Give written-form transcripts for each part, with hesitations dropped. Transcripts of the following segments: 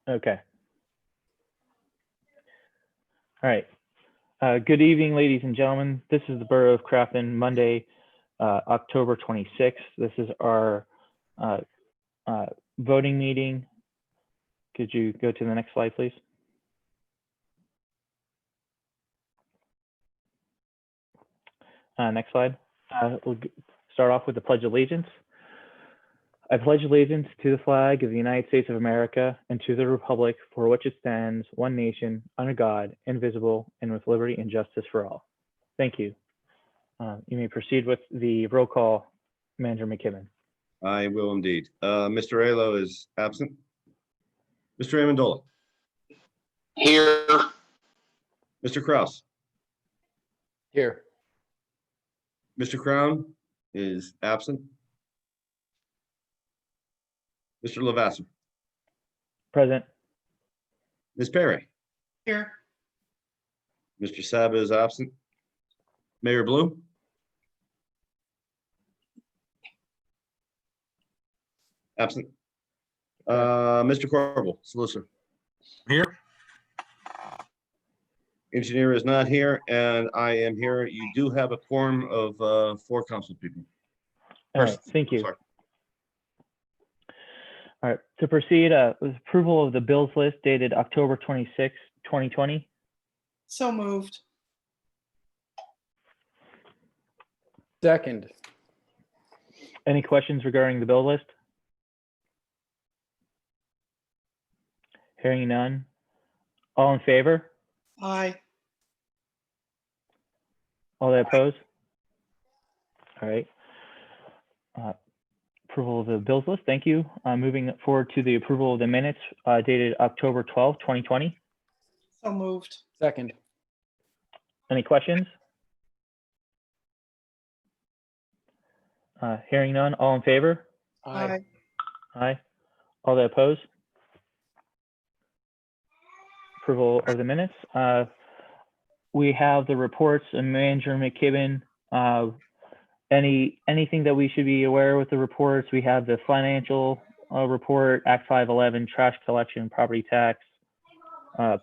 Okay. All right. Good evening, ladies and gentlemen. This is the Borough of Crafton, Monday, October 26th. This is our voting meeting. Could you go to the next slide, please? Next slide. We'll start off with the Pledge of Allegiance. I pledge allegiance to the flag of the United States of America and to the republic for which it stands, one nation, under God, indivisible, and with liberty and justice for all. Thank you. You may proceed with the roll call, Manager McKibben. I will indeed. Mr. Alo is absent. Mr. Amendola. Here. Mr. Kraus. Here. Mr. Crown is absent. Mr. Lavasser. Present. Ms. Perry. Here. Mr. Saba is absent. Mayor Bloom. Absent. Mr. Corbel, solicitor. Here. Engineer is not here, and I am here. You do have a quorum of 4 council people. All right, thank you. Sorry. All right, to proceed with approval of the bills list dated October 26, 2020. So moved. Second. Any questions regarding the bill list? Hearing none. All in favor? Aye. All that oppose? All right. Approval of the bills list. Thank you. Moving forward to the approval of the minutes dated October 12, 2020. So moved. Second. Any questions? Hearing none. All in favor? Aye. Aye. All that oppose? Approval of the minutes. We have the reports and Manager McKibben. Anything that we should be aware with the reports? We have the financial report, Act 511, trash collection, property tax,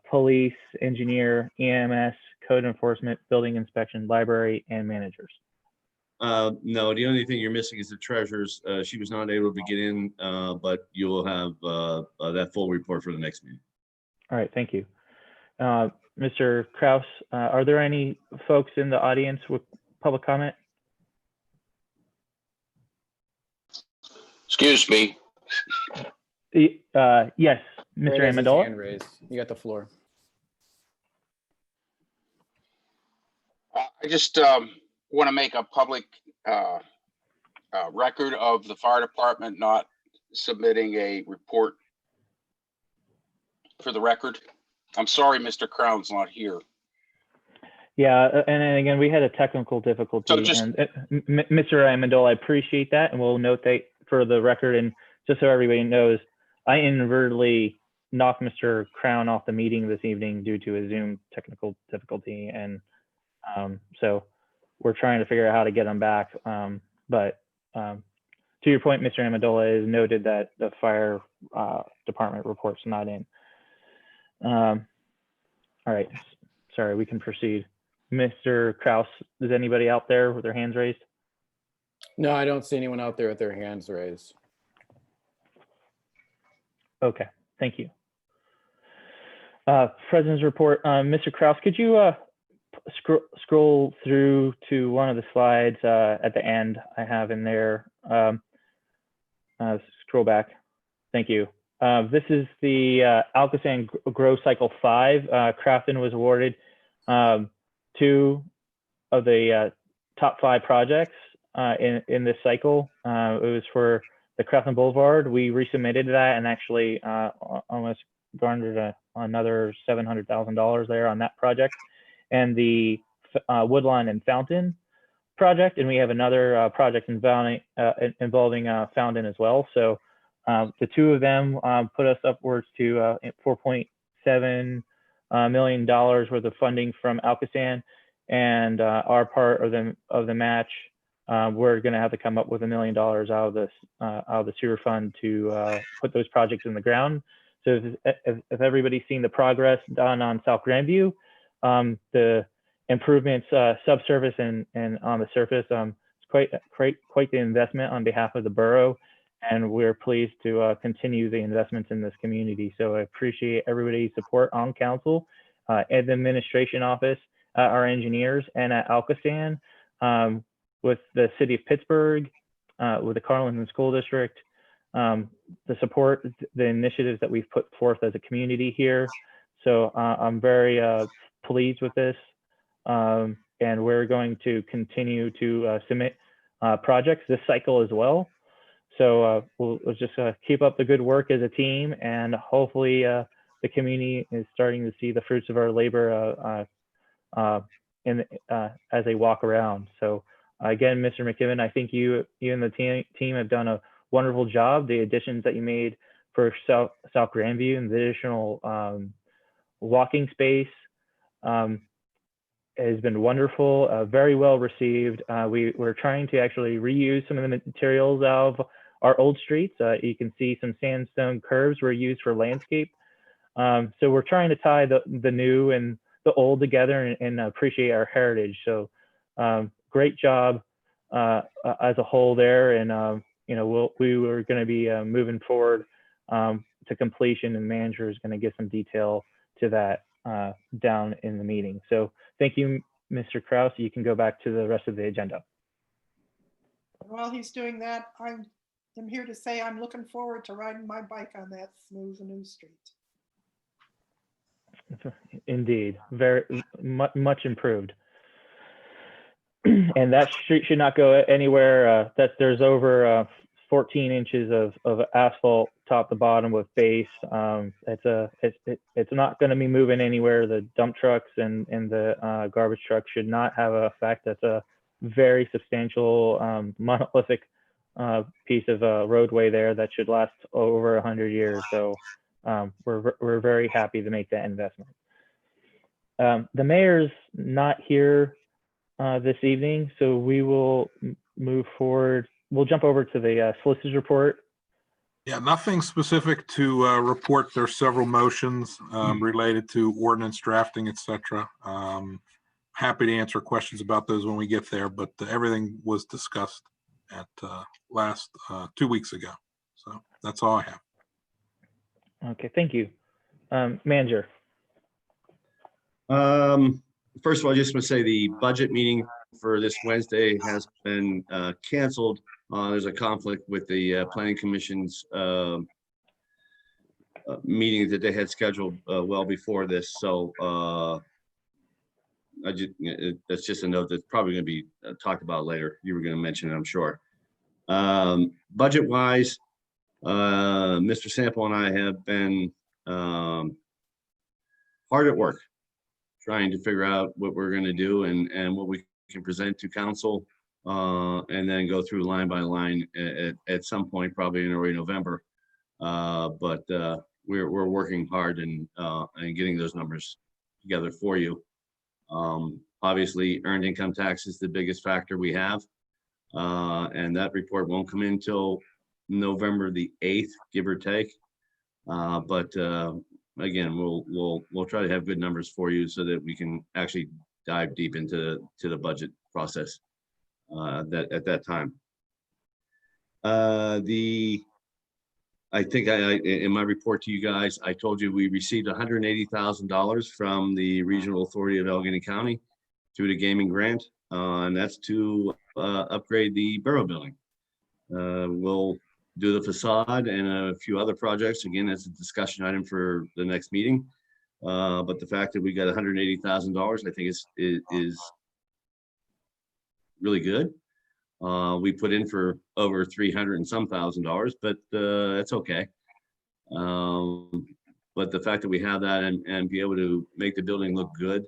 police, engineer, EMS, code enforcement, building inspection, library, and managers. No, the only thing you're missing is the treasurer's. She was not able to get in, but you will have that full report for the next meeting. All right, thank you. Mr. Kraus, are there any folks in the audience with public comment? Excuse me. Yes, Mr. Ray has his Amendola. hand raised. You got the floor. I just want to make a public record of the fire department not submitting a report for the record. I'm sorry, Mr. Crown's not here. Yeah, and then again, we had a technical difficulty. So just- and Mr. Amendola, I appreciate that, and we'll note that for the record. And just so everybody knows, I inadvertently knocked Mr. Crown off the meeting this evening due to a Zoom technical difficulty, and so we're trying to figure out how to get him back. But to your point, Mr. Amendola, is noted that the fire department report's not in. All right, sorry, we can proceed. Mr. Kraus, is anybody out there with their hands raised? No, I don't see anyone out there with their hands raised. Okay, thank you. President's report. Mr. Kraus, could you scroll through to one of the slides at the end I have in there? Scroll back. Thank you. This is the Alcosan Grow Cycle 5. Crafton was awarded 2 of the top 5 projects in this cycle. It was for the Crafton Boulevard. We resubmitted that and actually almost garnered another $700,000 there on that project. And the Woodlawn and Fountain project, and we have another project involving Fountain as well. So the 2 of them put us upwards to $4.7 million worth of funding from Alcosan, and our part of the match, we're going to have to come up with $1 million out of the sewer fund to put those projects in the ground. So if everybody's seen the progress done on South Grandview, the improvements subsurface and on the surface, it's quite the investment on behalf of the borough, and we're pleased to continue the investments in this community. So I appreciate everybody's support on council, and the administration office, our engineers, and at Alcoastan, with the city of Pittsburgh, with the Carlinton School District, the support, the initiatives that we've put forth as a community here. So I'm very pleased with this, and we're going to continue to submit projects this cycle as well. So we'll just keep up the good work as a team, and hopefully the community is starting to see the fruits of our labor as they walk around. So again, Mr. McKibben, I think you and the team have done a wonderful job. The additions that you made for South Grandview and the additional walking space has been wonderful, very well received. We're trying to actually reuse some of the materials of our old streets. You can see some sandstone curves were used for landscape. So we're trying to tie the new and the old together and appreciate our heritage. So great job as a whole there. And you know, we were going to be moving forward to completion, and manager is going to get some detail to that down in the meeting. So thank you, Mr. Kraus. You can go back to the rest of the agenda. While he's doing that, I'm here to say I'm looking forward to riding my bike on that smooth new street. Indeed, very much improved. And that street should not go anywhere. That there's over 14 inches of asphalt top to bottom with base. It's not going to be moving anywhere. The dump trucks and the garbage trucks should not have an effect. That's a very substantial monolithic piece of roadway there that should last over 100 years. So we're very happy to make that investment. The mayor's not here this evening, so we will move forward. We'll jump over to the solicitor's report. Yeah, nothing specific to report. There's several motions related to ordinance drafting, etc. Happy to answer questions about those when we get there, but everything was discussed at last 2 weeks ago. So that's all I have. Okay, thank you. Manager. First of all, I just want to say the budget meeting for this Wednesday has been canceled. There's a conflict with the Planning Commission's meeting that they had scheduled well before this. So that's just a note that's probably going to be talked about later. You were going to mention it, I'm sure. Budget-wise, Mr. Sample and I have been hard at work trying to figure out what we're going to do and what we can present to council, and then go through line by line at some point, probably in early November. But we're working hard and getting those numbers together for you. Obviously, earned income tax is the biggest factor we have, and that report won't come in till November the 8th, give or take. But again, we'll try to have good numbers for you so that we can actually dive deep into the budget process at that time. I think in my report to you guys, I told you we received $180,000 from the Regional Authority of Allegheny County through the gaming grant, and that's to upgrade the Borough building. We'll do the facade and a few other projects. Again, that's a discussion item for the next meeting. But the fact that we got $180,000, I think is really good. We put in for over 300 and some $1,000, but that's okay. But the fact that we have that and be able to make the building look good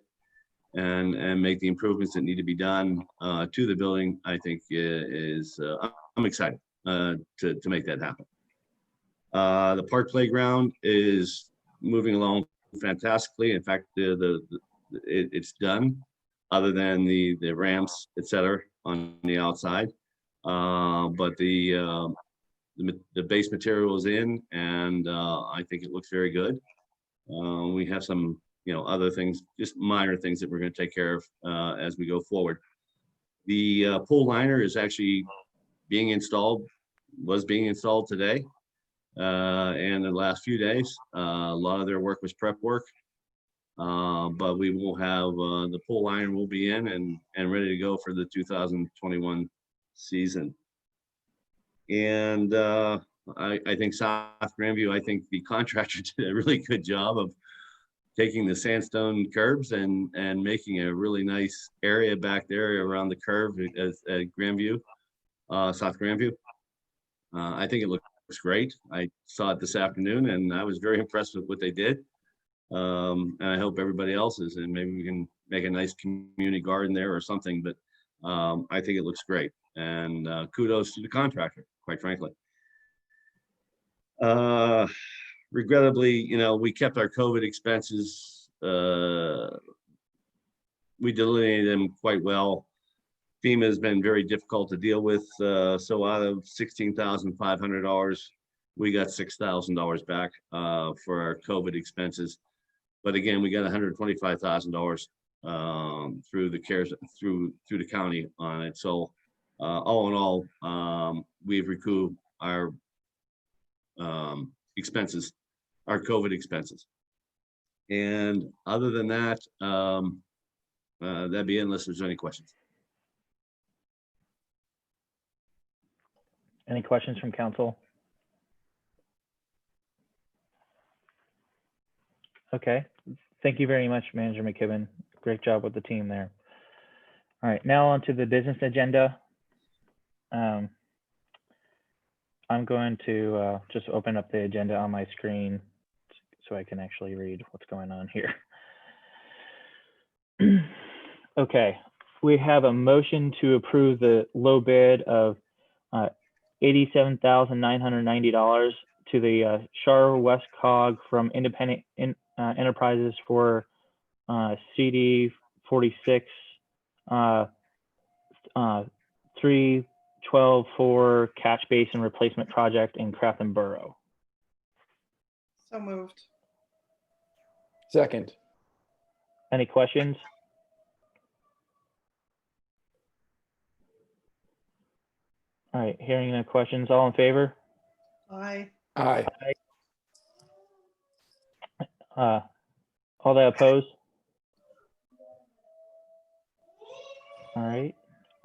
and make the improvements that need to be done to the building, I think is I'm excited to make that happen. The park playground is moving along fantastically. In fact, it's done, other than the ramps, etc., on the outside. But the the base material is in, and I think it looks very good. We have some, other things, just minor things that we're going to take care of as we go forward. The pool liner is actually was being installed today and the last few days. A lot of their work was prep work, but we will have the pool liner will be in and ready to go for the 2021 season. And I think South Grandview, I think the contractor did a really good job of taking the sandstone curbs and making a really nice area back there around the curve at Grandview, South Grandview. I think it looks great. I saw it this afternoon and I was very impressed with what they did. And I hope everybody else is, and maybe we can make a nice community garden there or something, but I think it looks great. And kudos to the contractor, quite frankly. Regrettably, we kept our COVID expenses. We delineated them quite well. FEMA has been very difficult to deal with. So out of $16,500, we got $6,000 back for our COVID expenses. But again, we got $125,000 through the CARES through the county on it. So all in all, we've recouped our expenses, our COVID expenses. And other than that, that'd be it unless there's any questions. Any questions from council? Okay, thank you very much, Manager McKibben. Great job with the team there. All right, now on to the business agenda. I'm going to just open up the agenda on my screen so I can actually read what's going on here. Okay, we have a motion to approve the low bid of $87,990 to the Char West Cog from Independent Enterprises for CD 46 312-4 catch basin replacement project in Crafton Borough. So moved. Second. Any questions? All right, hearing no questions, all in favor? Aye. Aye. All that oppose? All right,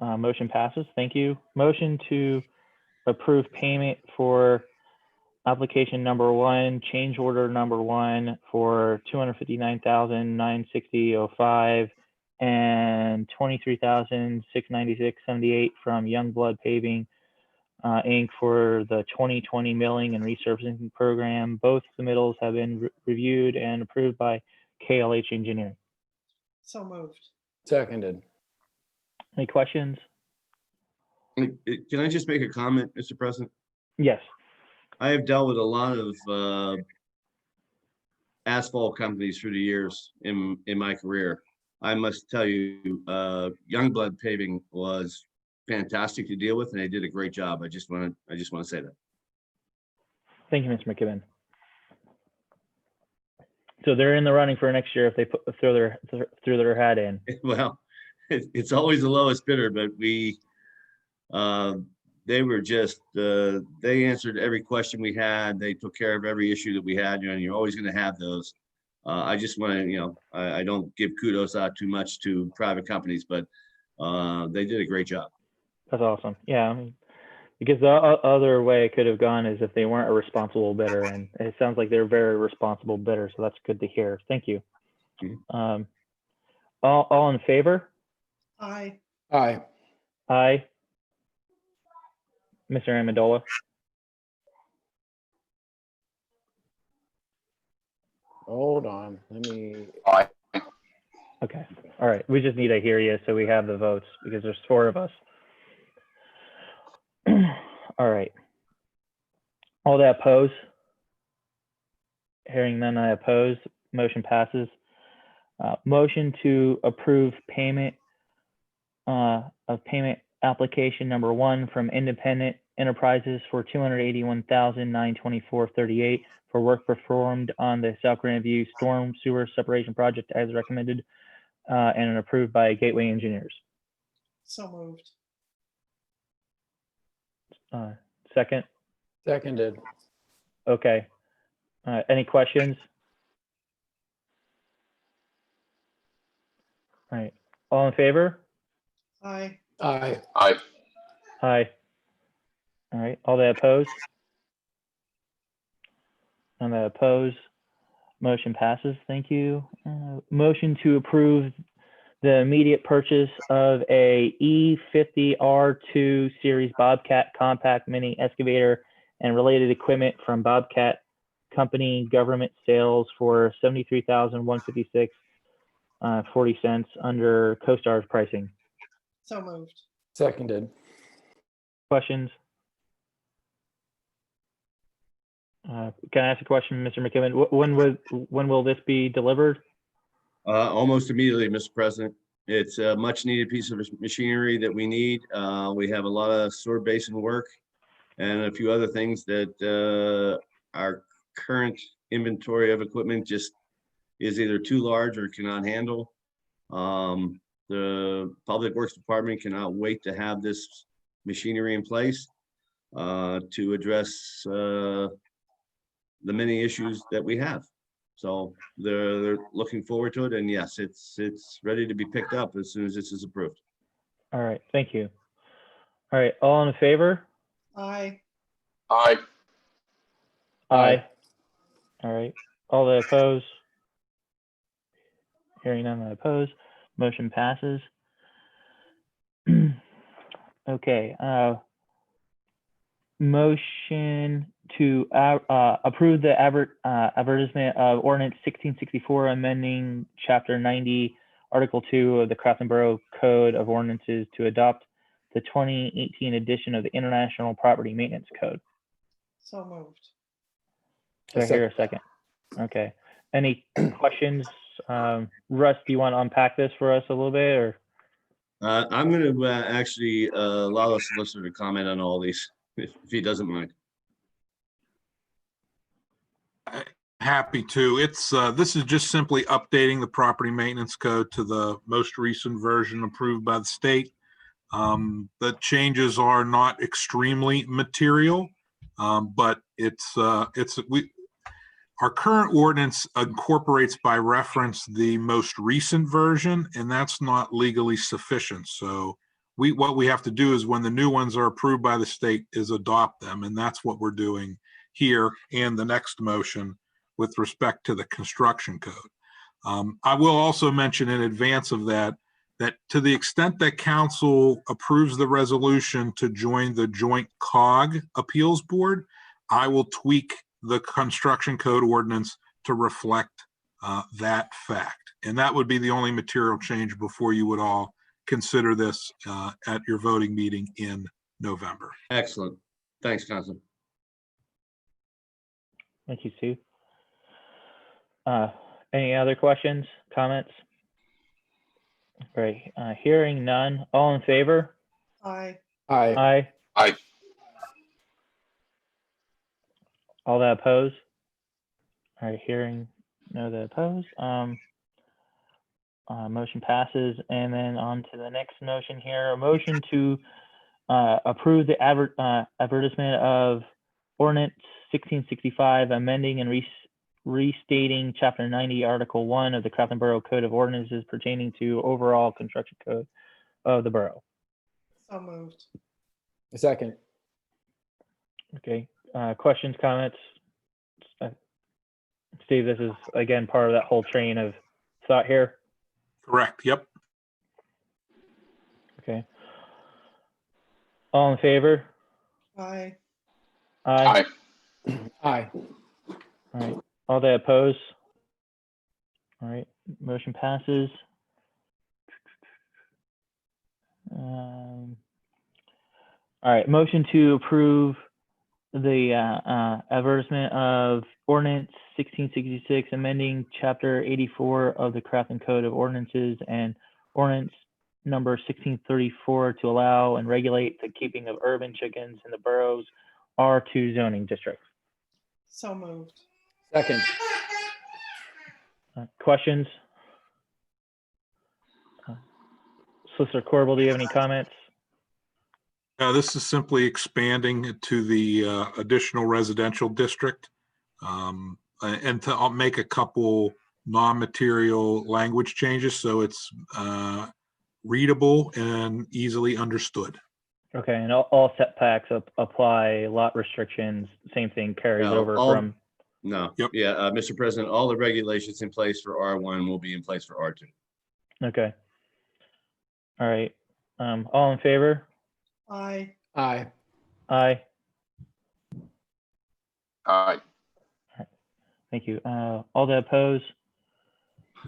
motion passes. Thank you. Motion to approve payment for application number 1, change order number 1 for $259,960.05 and $23,696.78 from Youngblood Paving Inc. for the 2020 milling and resurfacing program. Both submittals have been reviewed and approved by KLH Engineering. So moved. Seconded. Any questions? Can I just make a comment, Mr. President? Yes. I have dealt with a lot of asphalt companies through the years in my career. I must tell you, Youngblood Paving was fantastic to deal with, and they did a great job. I just want to say that. Thank you, Mr. McKibben. So they're in the running for next year if they throw their hat in. Well, it's always the lowest bidder, but they were just they answered every question we had. They took care of every issue that we had, and you're always going to have those. I just want to, I don't give kudos out too much to private companies, but they did a great job. That's awesome. Yeah, I mean, because the other way it could have gone is if they weren't a responsible bidder, and it sounds like they're a very responsible bidder, so that's good to hear. Thank you. Mhm. All in favor? Aye. Aye. Aye. Mr. Amendola? Hold on. Let me. Aye. Okay. All right. We just need to hear you so we have the votes because there's 4 of us. All right. All that oppose? Hearing none, I oppose. Motion passes. Motion to approve payment of payment application number 1 from Independent Enterprises for $281,924.38 for work performed on the South Grandview Storm Sewer Separation Project as recommended and approved by Gateway Engineers. So moved. Second? Seconded. Okay. Any questions? All right. All in favor? Aye. Aye. Aye. Aye. All right. All that opposed? None that oppose. Motion passes. Thank you. Motion to approve the immediate purchase of a E50 R2 Series Bobcat Compact Mini Excavator and related equipment from Bobcat Company Government Sales for $73,156.40 under CoStar's pricing. So moved. Seconded. Questions? Can I ask a question, Mr. McKibben? When will this be delivered? Almost immediately, Mr. President. It's a much needed piece of machinery that we need. We have a lot of sewer basin work and a few other things that our current inventory of equipment just is either too large or cannot handle. The Public Works Department cannot wait to have this machinery in place to address the many issues that we have. So they're looking forward to it, and yes, it's ready to be picked up as soon as this is approved. All right, thank you. All right, all in favor? Aye. Aye. Aye. All right, all that oppose? Hearing none that oppose, motion passes. Okay, motion to approve the advertisement of ordinance 1664 amending chapter 90 article 2 of the Crafton Borough Code of Ordinances to adopt the 2018 edition of the International Property Maintenance Code. So moved. Do I hear a second? Okay. Any questions? Russ, do you want to unpack this for us a little bit, or? I'm going to actually allow the solicitor to comment on all these, if he doesn't mind. Happy to. It's this is just simply updating the property maintenance code to the most recent version approved by the state. The changes are not extremely material, but our current ordinance incorporates by reference the most recent version, and that's not legally sufficient. So what we have to do is, when the new ones are approved by the state, is adopt them, and that's what we're doing here and the next motion with respect to the construction code. I will also mention in advance of that to the extent that council approves the resolution to join the joint COG appeals board, I will tweak the construction code ordinance to reflect that fact. And that would be the only material change before you would all consider this at your voting meeting in November. Excellent. Thanks, Council. Thank you, Steve. Any other questions, comments? Great. Hearing none. All in favor? Aye. Aye. Aye. Aye. All that oppose? All right, hearing no that oppose. Motion passes. And then on to the next motion here. A motion to approve the advertisement of ordinance 1665 amending and restating chapter 90 article 1 of the Crafton Borough Code of Ordinances pertaining to overall construction code of the borough. So moved. A second. Okay, questions, comments? Steve, this is again part of that whole train of thought here. Correct. Yep. Okay. All in favor? Aye. Aye. Aye. Aye. All right. All that oppose? All right. Motion passes. All right. Motion to approve the advertisement of ordinance 1666 amending chapter 84 of the Crafton Code of Ordinances and ordinance number 1634 to allow and regulate the keeping of urban chickens in the borough's R2 zoning district. So moved. Second. Questions? Solicitor Corbel, do you have any comments? This is simply expanding it to the additional residential district, and to make a couple non-material language changes so it's readable and easily understood. Okay, and all setbacks apply, lot restrictions, same thing carries No, over all- from, No. Yep. Yeah, Mr. President, all the regulations in place for R1 will be in place for R2. okay. All right, all in favor? Aye. Aye. Aye, Aye. thank you. All that oppose?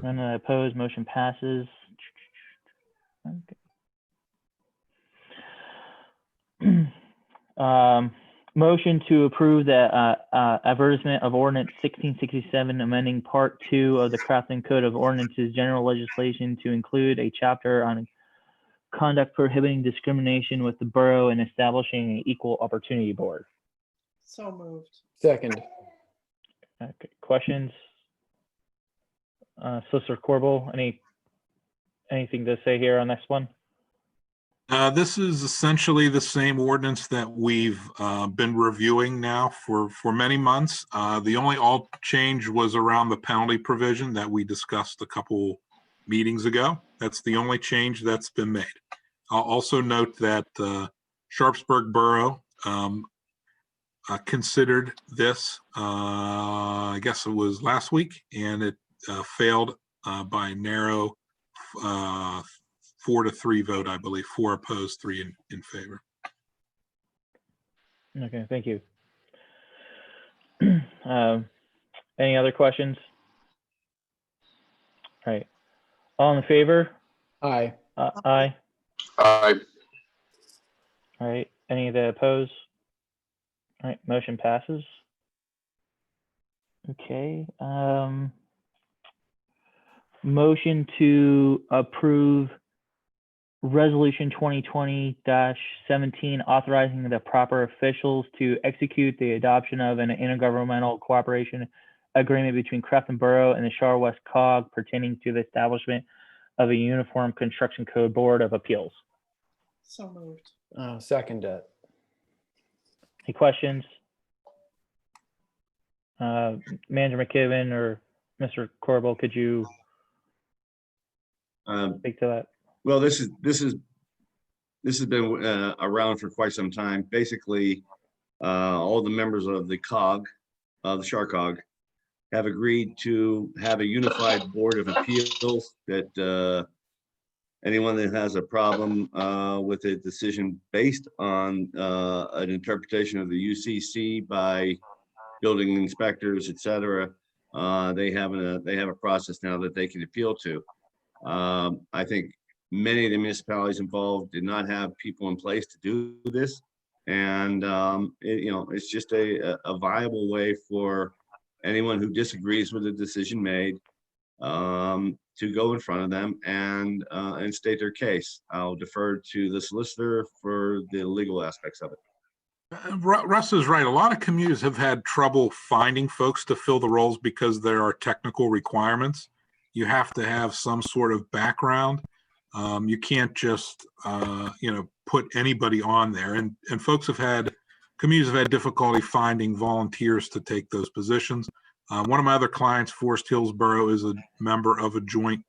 None that oppose, motion passes. Okay. Motion to approve the advertisement of ordinance 1667, amending part 2 of the Crafton Code of Ordinances General Legislation to include a chapter on conduct prohibiting discrimination with the borough and establishing an equal opportunity board. So moved. Second. Okay, questions? Solicitor Corbel, anything to say here on this one? This is essentially the same ordinance that we've been reviewing now for many months. The only change was around the penalty provision that we discussed a couple meetings ago. That's the only change that's been made. I'll also note that Sharpsburg Borough considered this, I guess it was last week, and it failed by a narrow 4-3 vote, I believe. 4 opposed, 3 in favor. Okay, thank you. Any other questions? All right, all in favor? Aye. Aye. Aye. All right, any that oppose? All right, motion passes. Okay, motion to approve Resolution 2020-17, authorizing the proper officials to execute the adoption of an intergovernmental cooperation agreement between Crafton Borough and the Char West COG pertaining to the establishment of a uniform construction code board of appeals. So moved. Second it. Any questions? Manager McKibben or Mr. Corbel, could you speak to that? Well, this has been around for quite some time. Basically, all the members of the COG, the Char COG, have agreed to have a unified board of appeals that anyone that has a problem with a decision based on an interpretation of the UCC by building inspectors, et cetera, they have a process now that they can appeal to. I think many of the municipalities involved did not have people in place to do this. And, it's just a viable way for anyone who disagrees with the decision made to go in front of them and state their case. I'll defer to the solicitor for the legal aspects of it. Russ is right. A lot of communities have had trouble finding folks to fill the roles because there are technical requirements. You have to have some sort of background. You can't just, put anybody on there. And communities have had difficulty finding volunteers to take those positions. One of my other clients, Forest Hills Borough, is a member of a joint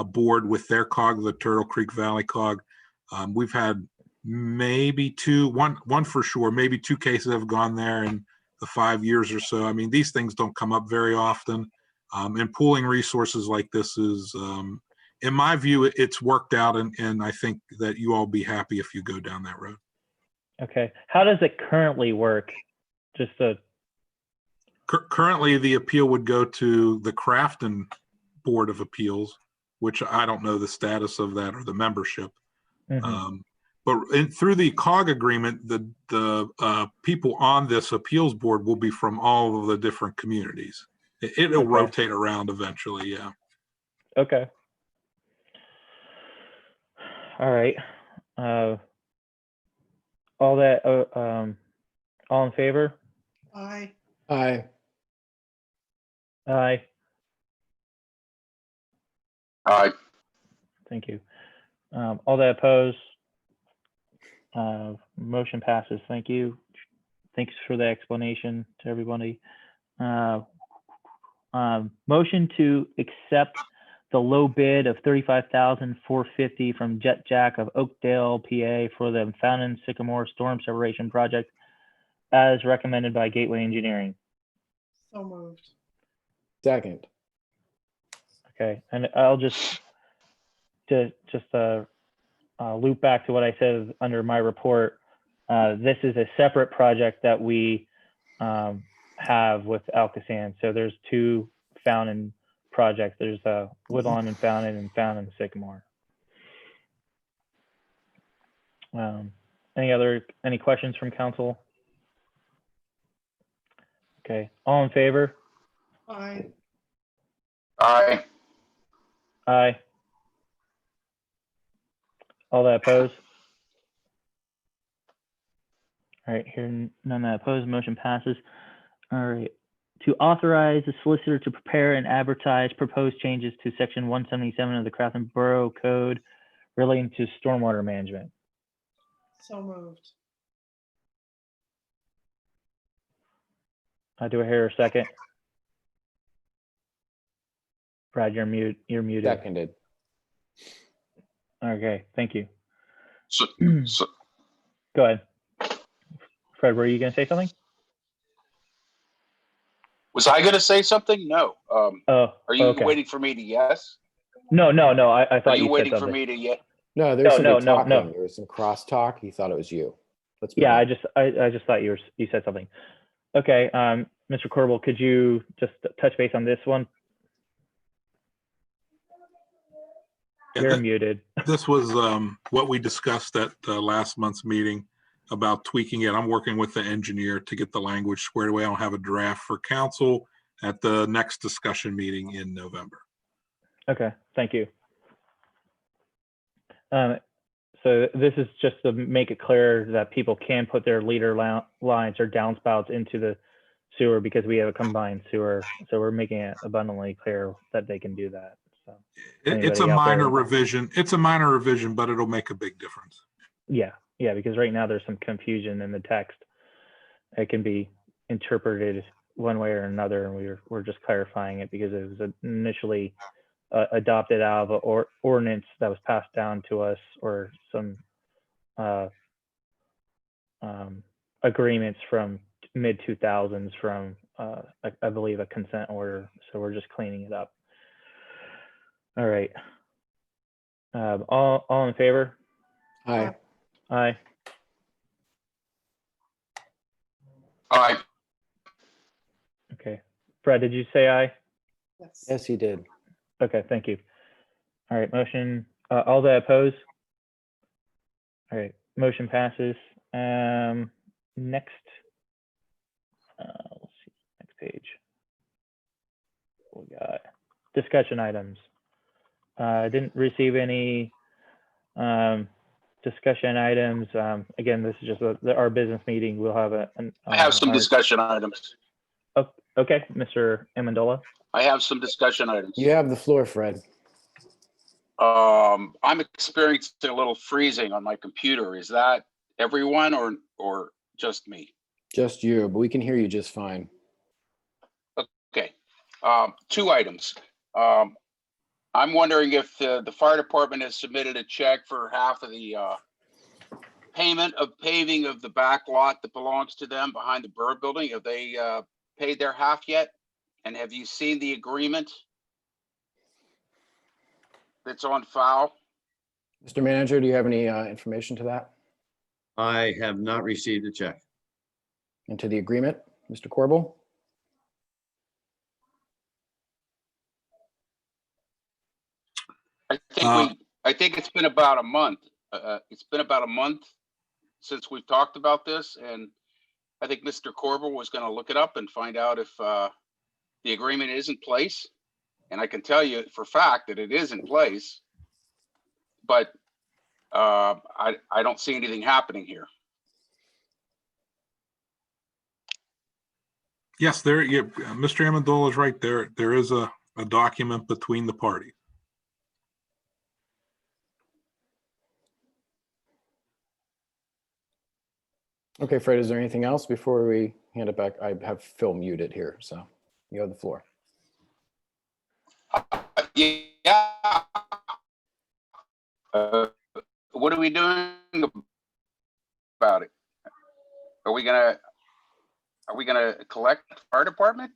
board with their COG, the Turtle Creek Valley COG. We've had maybe one for sure, maybe 2 cases have gone there in the 5 years or so. I mean, these things don't come up very often. And pooling resources like this is, in my view, it's worked out, and I think that you all be happy if you go down that road. Okay, how does it currently work? Just Currently, the appeal would go to the Crafton Board of Appeals, which I don't know the status of that or the membership. But through the COG agreement, the people on this appeals board will be from all of the different communities. It'll rotate around eventually, yeah. Okay. All right. All in favor? Aye. Aye. Aye. Aye. Thank you. All that oppose? Motion passes. Thank you. Thanks for the explanation to everybody. Motion to accept the low bid of $35,450 from Jet Jack of Oakdale, PA for the Fountain Sycamore Storm Separation Project as recommended by Gateway Engineering. So moved. Second. Okay, and I'll just loop back to what I said under my report. This is a separate project that we have with Alcosan. So there's two Fountain projects. There's Woodlawn and Fountain Sycamore. Any questions from council? Okay, all in favor? Aye. Aye. Aye. All that oppose? All right, hearing none that oppose, motion passes. All right, to authorize the solicitor to prepare and advertise proposed changes to section 177 of the Crafton Borough Code relating to stormwater management. So moved. Do I hear a second? Brad, you're muted. Seconded. Okay, thank you. So, Go ahead. Fred, were you gonna say something? was I going to say something? No. Oh, Are you okay. waiting for me to yes? No. I Are thought you you said waiting for something. me to yes? No, there's somebody no. talking. There was some crosstalk. He thought it was you. Let's move Yeah, on. I just thought you said something. Okay, Mr. Corbel, could you just touch base on this one? Yeah, You're muted. This was what we discussed at last month's meeting about tweaking it. I'm working with the engineer to get the language squared away. I'll have a draft for council at the next discussion meeting in November. Okay, thank you. So this is just to make it clear that people can put their leader lines or downspouts into the sewer because we have a combined sewer. So we're making it abundantly clear that they can do that. So It's a anybody out there- minor revision. It's a minor revision, but it'll make a big difference. Yeah, because right now there's some confusion in the text. It can be interpreted one way or another, and we're just clarifying it because it was initially adopted out of an ordinance that was passed down to us, or some agreements from mid 2000s from I believe a consent order. So we're just cleaning it up. All right. All in favor? Aye. Aye. Aye. Okay. Fred, did you say aye? Yes. Yes, he did. Okay, thank you. All right, motion, all that oppose? All right, motion passes. Next, let's see, next page. We got discussion items. I didn't receive any discussion items. Again, this is just our business meeting. We'll have I have some discussion items. Okay, Mr. Amendola. I have some discussion items. You have the floor, Fred. I'm experiencing a little freezing on my computer. Is that everyone or just me? Just you, but we can hear you just fine. Okay. Two items. I'm wondering if the fire department has submitted a check for half of the payment of paving of the back lot that belongs to them behind the Borough building. Have they paid their half yet? And have you seen the agreement that's on file? Mr. Manager, do you have any information to that I have not received a check. and to the agreement, Mr. Corbel? I think it's been about a month. It's been about a month since we've talked about this, and I think Mr. Corbel was going to look it up and find out if the agreement is in place. And I can tell you for a fact that it is in place. But I don't see anything happening here. Yes, Mr. Amendola is right there. There is a document between the parties. Okay, Fred, is there anything else before we hand it back? I have Phil muted here, so you have the floor. Yeah. What are we doing about it? Are we gonna collect the fire department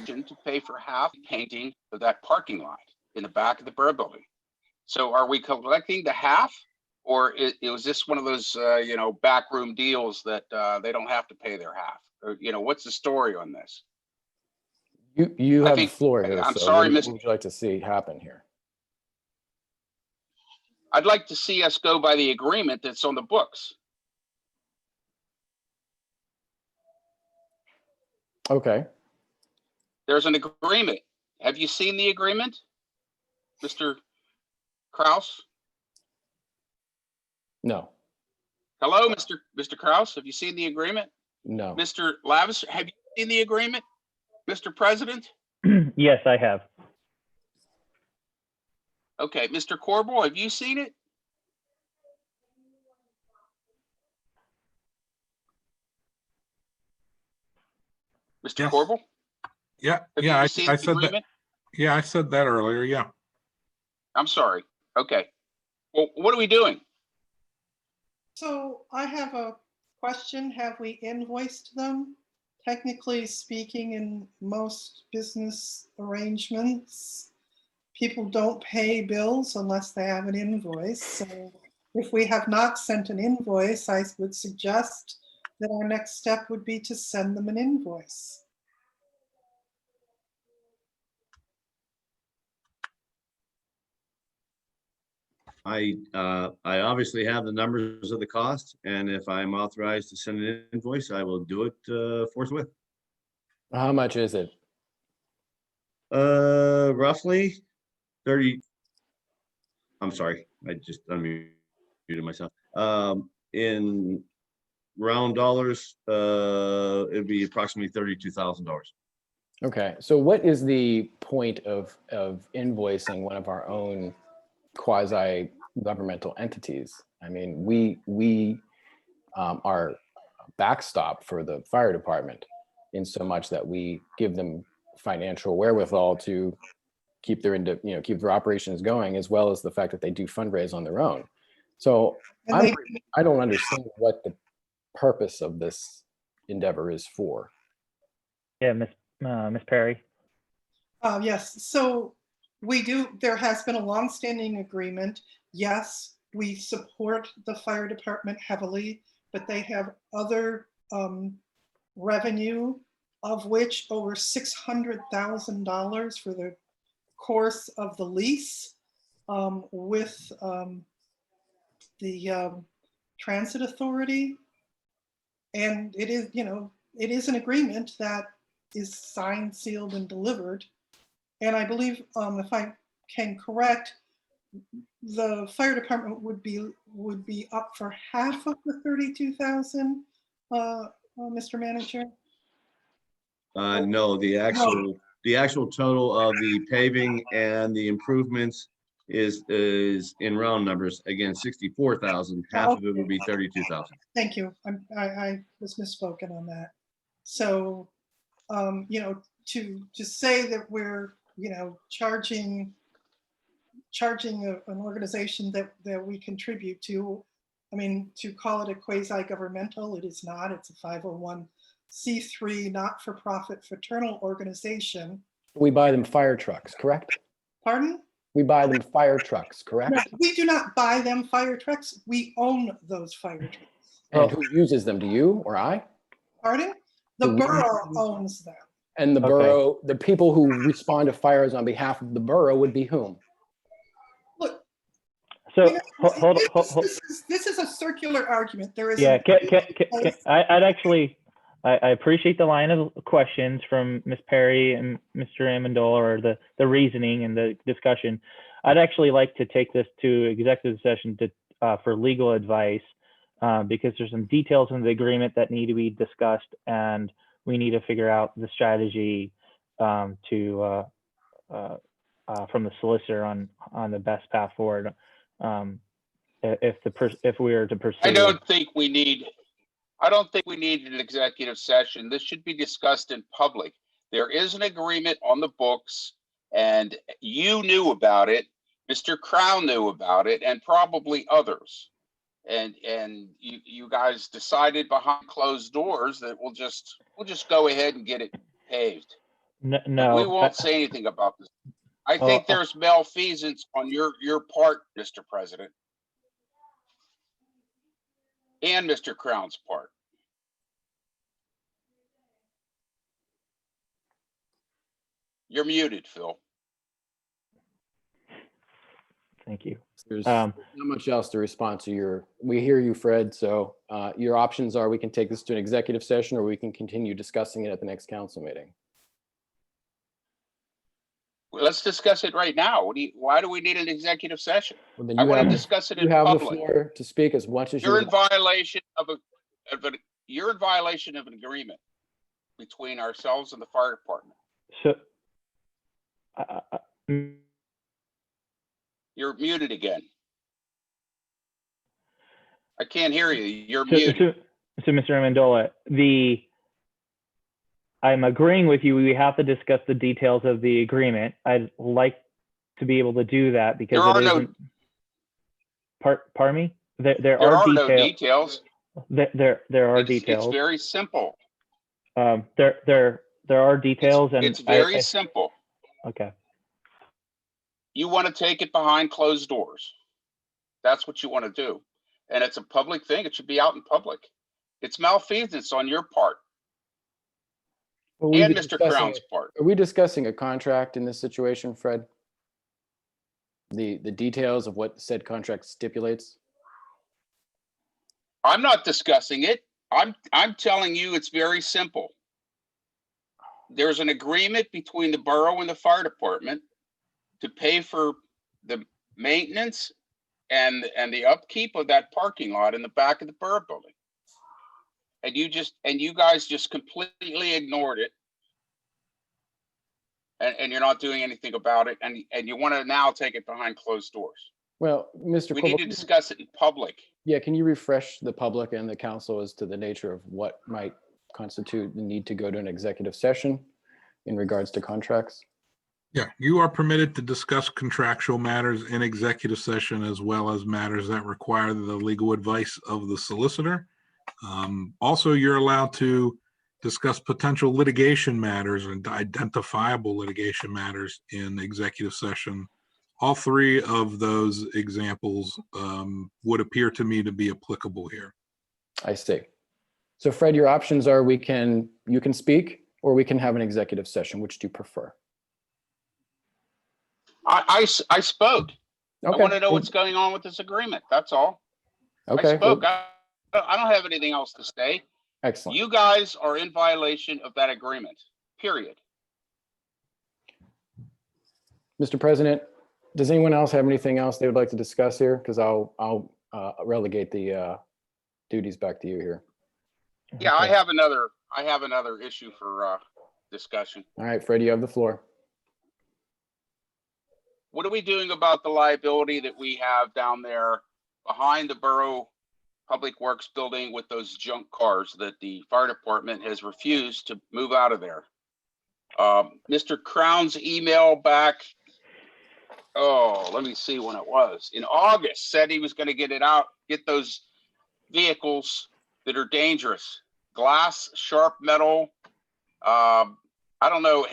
to pay for half painting of that parking lot in the back of the Borough building? So are we collecting the half, or is this one of those backroom deals that they don't have to pay their half? Or, what's the story on this? You have the floor here. I'm so sorry, what would you like to see happen here? I'd like to see us go by the agreement that's on the books. Okay. There's an agreement. Have you seen the agreement, Mr. Kraus? No. Hello, Mr. Kraus. Have you seen the agreement? No. Mr. Lavis, have you seen the agreement, Mr. President? Yes, I have. Okay, Mr. Corbel, have you seen it? Mr. Yes. Corbel? Yeah, Have yeah, you I seen said the that. agreement? Yeah, I said that earlier. Yeah. I'm sorry. Okay. Well, what are we doing? So I have a question. Have we invoiced them? Technically speaking, in most business arrangements, people don't pay bills unless they have an invoice. So if we have not sent an invoice, I would suggest that our next step would be to send them an invoice. I obviously have the numbers of the cost, and if I'm authorized to send an invoice, I will do it forthwith. How much is it? Roughly 30. I'm sorry, I just unmuted myself. In round dollars, it'd be approximately $32,000. Okay. So what is the point of invoicing one of our own quasi-governmental entities? I mean, we are backstop for the fire department in so much that we give them financial wherewithal to keep keep their operations going, as well as the fact that they do fundraise on their own. So I don't understand what the purpose of this endeavor is for. Yeah, Miss Perry. Yes, so there has been a longstanding agreement. Yes, we support the fire department heavily, but they have other revenue, of which over $600,000 for the course of the lease with the transit authority. And it is an agreement that is signed, sealed, and delivered. And I believe, if I can correct, the fire department would be up for half of the 32,000, Mr. Manager? No, the actual total of the paving and the improvements is in round numbers, again, 64,000. Half of it would be 32,000. Thank you. I was misspoken on that. So, to say that we're, charging an organization that we contribute to, I mean, to call it a quasi-governmental, it is not. It's a 501c3 not-for-profit fraternal organization. We buy them fire trucks, correct? Pardon? We buy them fire trucks, correct? No, we do not buy them fire trucks. We own those fire trucks. And who uses them? Do you or I? Pardon? The borough owns them. And the borough, the people who respond to fires on behalf of the borough would be whom? Look. So hold. This is a circular argument. There is. Yeah, I appreciate the line of questions from Ms. Perry and Mr. Amendola, or the reasoning and the discussion. I'd actually like to take this to executive session for legal advice because there's some details in the agreement that need to be discussed, and we need to figure out the strategy from the solicitor on the best path forward. If we are to pursue. I don't think we need an executive session. This should be discussed in public. There is an agreement on the books, and you knew about it. Mr. Crown knew about it, and probably others. And you guys decided behind closed doors that we'll just go ahead and get it paved. No, We won't say anything about this. I think there's malfeasance on your part, Mr. President, and Mr. Crown's part. You're muted, Phil. Thank you. There's not much else to respond to we hear you, Fred. So your options are we can take this to an executive session or we can continue discussing it at the next council meeting. Well, let's discuss it right now. Why do we need an executive session? Well, then I want to discuss it in public. You have the floor to speak as much as You're in violation of you're in violation of an agreement between ourselves and the fire department. So you're muted again. I can't hear you. You're muted. So Mr. Amendola, I'm agreeing with you. We have to discuss the details of the agreement. I'd like to be able to do that because pardon me? There are no details. There are details. It's very simple. There are details, and it's very simple. Okay. You want to take it behind closed doors. That's what you want to do. And it's a public thing. It should be out in public. It's malfeasance on your part. And Mr. Crown's part. Are we discussing a contract in this situation, Fred? The details of what said contract stipulates? I'm not discussing it. I'm telling you it's very simple. There's an agreement between the borough and the fire department to pay for the maintenance and the upkeep of that parking lot in the back of the borough building. And you guys just completely ignored it. And you're not doing anything about it. And you want to now take it behind closed doors. Well, Mr. We need to discuss it in public. Yeah, can you refresh the public and the council as to the nature of what might constitute the need to go to an executive session in regards to contracts? Yeah, you are permitted to discuss contractual matters in executive session as well as matters that require the legal advice of the solicitor. Also, you're allowed to discuss potential litigation matters and identifiable litigation matters in executive session. All three of those examples would appear to me to be applicable here. I see. So Fred, your options are you can speak or we can have an executive session. Which do you prefer? I spoke. Okay. I want to know what's going on with this agreement. That's all. Okay. I spoke. I don't have anything else to say. Excellent. You guys are in violation of that agreement, period. Mr. President, does anyone else have anything else they would like to discuss here? Because I'll relegate the duties back to you here. Yeah, okay. I have another issue for discussion. All right, Fred, you have the floor. What are we doing about the liability that we have down there behind the Borough Public Works building with those junk cars that the fire department has refused to move out of there? Mr. Crown's email back, let me see when it was, in August, said he was going to get those vehicles that are dangerous, glass, sharp metal. I don't know.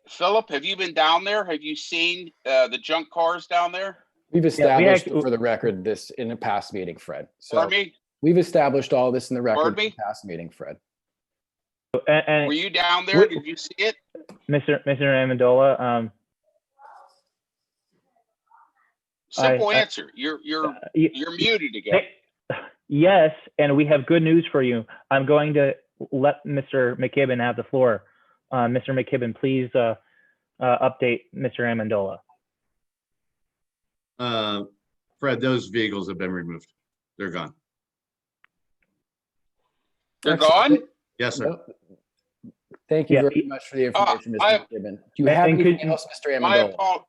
Philip, have you been down there? Have you seen the junk cars down there? We've established for the record this in a past meeting, Fred. So pardon me? We've established all this in the record Pardon me? in the past meeting, Fred. And were you down there? Did you see it? Mr. Amendola, simple answer. You're muted again. Yes, and we have good news for you. I'm going to let Mr. McKibben have the floor. Mr. McKibben, please update Mr. Amendola. Fred, those vehicles have been removed. They're gone. They're Excellent. gone? Yes, sir. Nope. Thank you Yeah, very much for the information, Mr. I- McKibben. Do you have And anything could- else, Mr. My Amendola? apologies.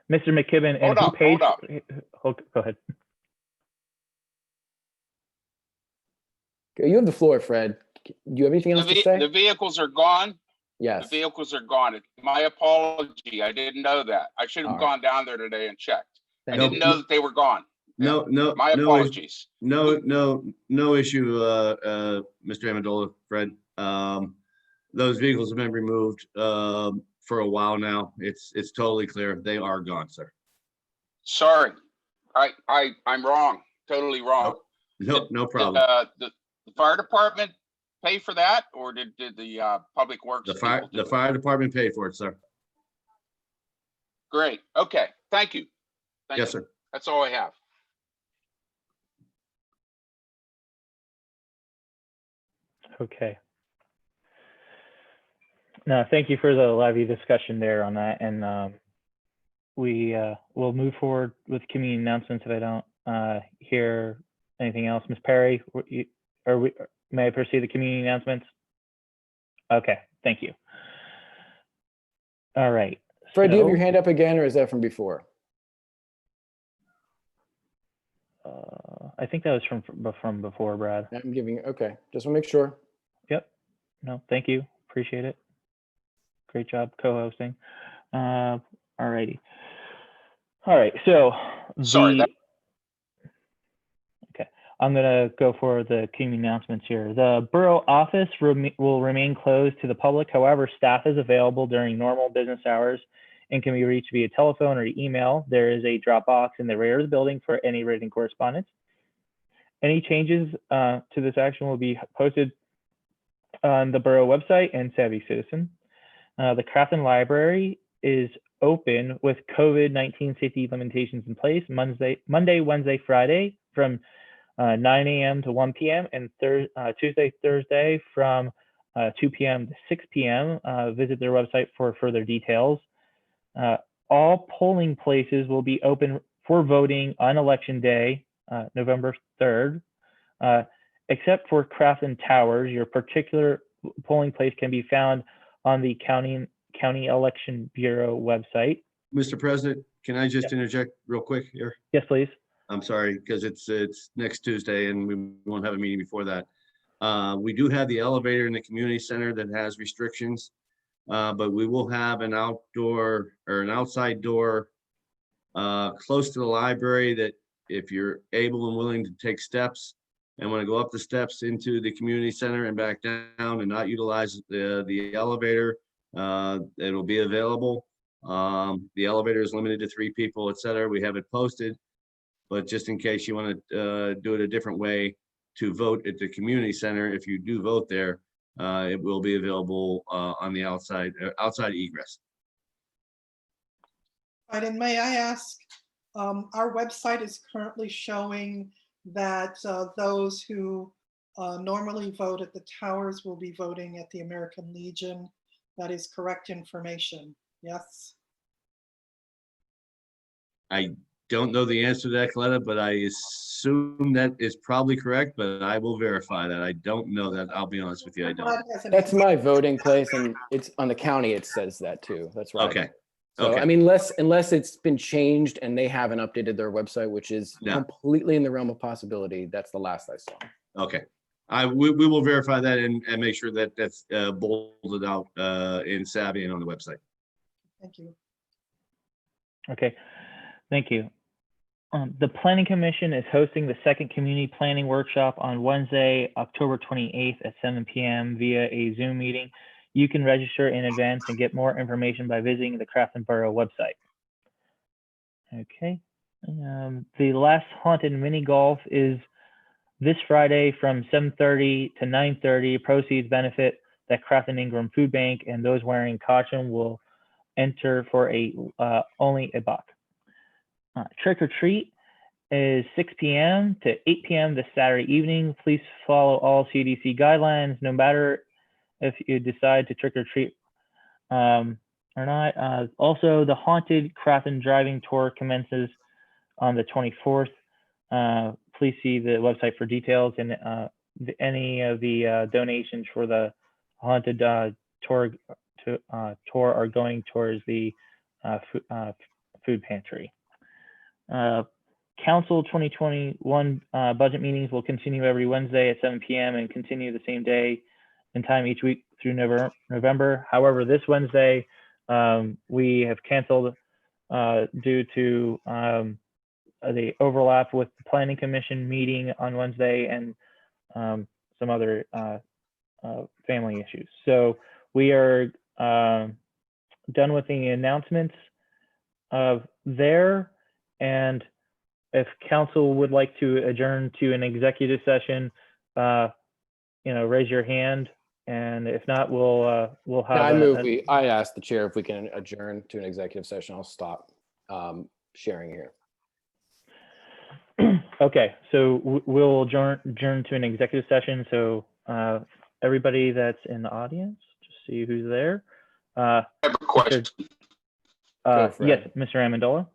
Mr. McKibben, and Hold who up, paid? hold up. Go ahead. You have the floor, Fred. Do you have anything else to The say? vehicles are gone? The Yes. vehicles are gone. My apology. I didn't know that. I should have All right. gone down there today and checked. I Thank didn't you. know that they were gone. No, My apologies. no issue, Mr. Amendola, Fred. Those vehicles have been removed, for a while now. It's totally clear. They are gone, sir. Sorry. I'm wrong. Totally wrong. No problem. The fire department pay for that, or did the public works? people do The it? fire department paid for it, sir. Great. Okay. Thank you. Thank Yes, you. sir. That's all I have. Okay. No, thank you for the lively discussion there on that, and we'll move forward with community announcements if I don't hear anything else. Ms. Perry, may I proceed to community announcements? Okay, thank you. All right. Fred, do you have your so, hand up again, or is that from before? I think that was from before, Brad. I'm giving, okay, just want to make sure. Yep. No, thank you. Appreciate it. Great job co-hosting. All righty. All right. So Sorry, okay, I'm gonna go for the community announcements here. The borough office will remain closed to the public. However, staff is available during normal business hours and can be reached via telephone or email. There is a drop box in the rear of the building for any written correspondence. Any changes to this action will be posted on the borough website and Savvy Citizen. The Crafton Library is open with COVID-19 safety limitations in place Monday, Wednesday, Friday from 9 a.m. to 1 p.m. and Tuesday, Thursday from 2 p.m. to 6 p.m. Visit their website for further details. All polling places will be open for voting on election day, November 3rd, except for Crafton Towers. Your particular polling place can be found on the County Election Bureau website. Mr. President, can I just interject real quick here? Yes, please. I'm sorry, because it's next Tuesday and we won't have a meeting before that. We do have the elevator in the community center that has restrictions, but we will have an outdoor or an outside door close to the library that if you're able and willing to take steps and want to go up the steps into the community center and back down and not utilize the elevator, it'll be available. The elevator is limited to 3 people, etc. We have it posted, but just in case you want to do it a different way to vote at the community center, if you do vote there, it will be available on the outside egress. Right, and may I ask, our website is currently showing that those who normally vote at the towers will be voting at the American Legion. That is correct information, yes? I don't know the answer to that, Coletta, but I assume that is probably correct, but I will verify that. I don't know that. I'll be honest with you, I don't. That's my voting place, and it's on the county, it says that too. That's right. Okay. So, Okay. I mean, unless it's been changed and they haven't updated their website, which is No. completely in the realm of possibility, that's the last I saw. Okay. We will verify that and make sure that that's bolded out in Savvy and on the website. Thank you. Okay, thank you. The Planning Commission is hosting the second community planning workshop on Wednesday, October 28th at 7 p.m. via a Zoom meeting. You can register in advance and get more information by visiting the Crafton Borough website. Okay, the last haunted mini golf is this Friday from 7:30 to 9:30. Proceeds benefit the Crafton Ingram Food Bank, and those wearing caution will enter for only a buck. Trick or treat is 6 p.m. to 8 p.m. this Saturday evening. Please follow all CDC guidelines, no matter if you decide to trick or treat or not. Also, the Haunted Crafton Driving Tour commences on the 24th. Please see the website for details, and any of the donations for the haunted tour are going towards the food pantry. Council 2021 budget meetings will continue every Wednesday at 7 p.m. and continue the same day and time each week through November. However, this Wednesday, we have canceled due to the overlap with the Planning Commission meeting on Wednesday and some other family issues. So we are done with the announcements there. And if council would like to adjourn to an executive session, raise your hand. And if not, we'll have. I asked the chair if we can adjourn to an executive session. I'll stop sharing here. Okay, so we'll adjourn to an executive session. So everybody that's in the audience, just see who's there. I have a question. Yes, Mr. Amendola.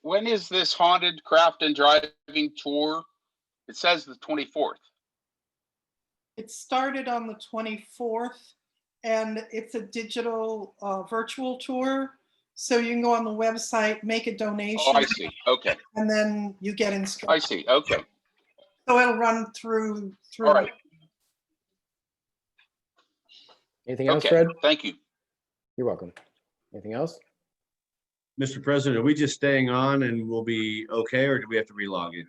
When is this haunted Crafton driving tour? It says the 24th. It started on the 24th, and it's a digital virtual tour. So you can go on the website, make a donation. Oh, I see. Okay. And then you get instructions. I see. Okay. So it'll run through. All right. Anything else, Okay. Fred? Thank you. You're welcome. Anything else? Mr. President, are we just staying on and we'll be okay, or do we have to relog in?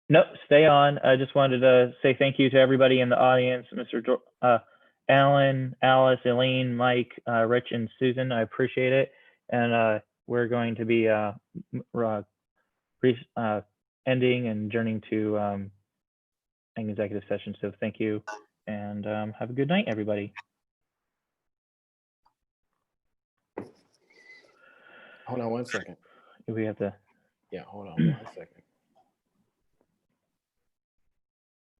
No, stay on. I just wanted to say thank you to everybody in the audience, Mr. Alan, Alice, Elaine, Mike, Rich, and Susan. I appreciate it. And we're going to be ending and adjourning to an executive session. So thank you, and have a good night, everybody. Hold on one second. We have to. Yeah, hold on one second.